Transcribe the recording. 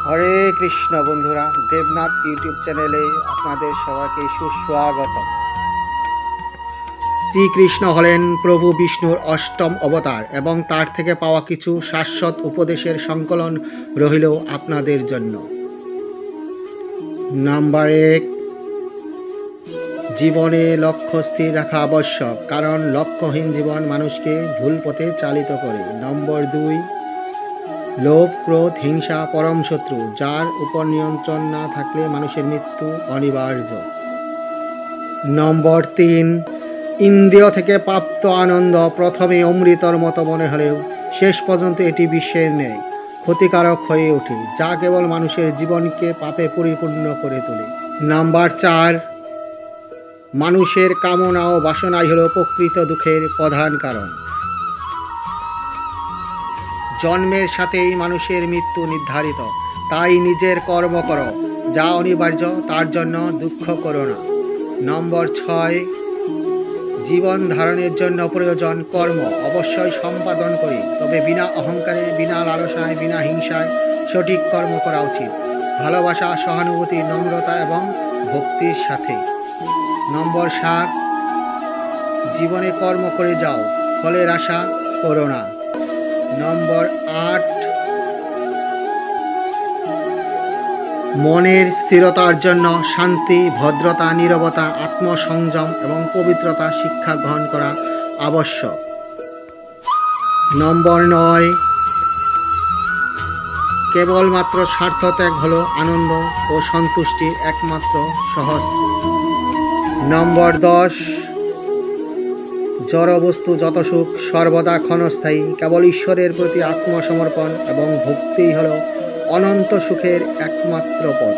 হরে কৃষ্ণ বন্ধুরা, দেবনাথ ইউটিউব চ্যানেলে আপনাদের সবাইকে সুস্বাগত। শ্রীকৃষ্ণ হলেন প্রভু বিষ্ণুর অষ্টম অবতার এবং তার থেকে পাওয়া কিছু শাশ্বত উপদেশের সংকলন রইল আপনাদের জন্য। নাম্বার 1, জীবনে লক্ষ্য স্থির রাখা আবশ্যক, কারণ লক্ষ্যহীন জীবন মানুষকে ভুল পথে চালিত করে। নম্বর 2, লোভ, ক্রোধ, হিংসা পরম শত্রু, যার উপর নিয়ন্ত্রণ না থাকলে মানুষের মৃত্যু অনিবার্য। নম্বর 3, ইন্দ্রিয় থেকে প্রাপ্ত আনন্দ প্রথমে অমৃতর মতো মনে হলেও শেষ পর্যন্ত এটি বিষের ন্যায় ক্ষতিকারক হয়ে ওঠে, যা কেবল মানুষের জীবনকে পাপে পরিপূর্ণ করে তোলে। নাম্বার 4, মানুষের কামনা ও বাসনাই হল প্রকৃত দুঃখের প্রধান কারণ। জন্মের সাথেই মানুষের মৃত্যু নির্ধারিত, তাই নিজের কর্ম করো, যা অনিবার্য, তার জন্য দুঃখ করো না। নম্বর 6, জীবন ধারণের জন্য প্রয়োজন কর্ম অবশ্যই সম্পাদন করি, তবে বিনা অহংকারে, বিনা লালসায়, বিনা হিংসায় সঠিক কর্ম করা উচিত, ভালোবাসা, সহানুভূতি, নম্রতা এবং ভক্তির সাথে। নম্বর 7, জীবনে কর্ম করে যাও, ফলের আশা করো না। নম্বর 8, মনের স্থিরতার জন্য শান্তি, ভদ্রতা, নীরবতা, আত্মসংযম এবং পবিত্রতা শিক্ষা গ্রহণ করা আবশ্যক। নম্বর 9, কেবলমাত্র স্বার্থত্যাগ হল আনন্দ ও সন্তুষ্টির একমাত্র সহজ। নম্বর 10, জড়বস্তু যত সুখ সর্বদা ক্ষণস্থায়ী, কেবল ঈশ্বরের প্রতি আত্মসমর্পণ এবং ভক্তিই হল অনন্ত সুখের একমাত্র পথ।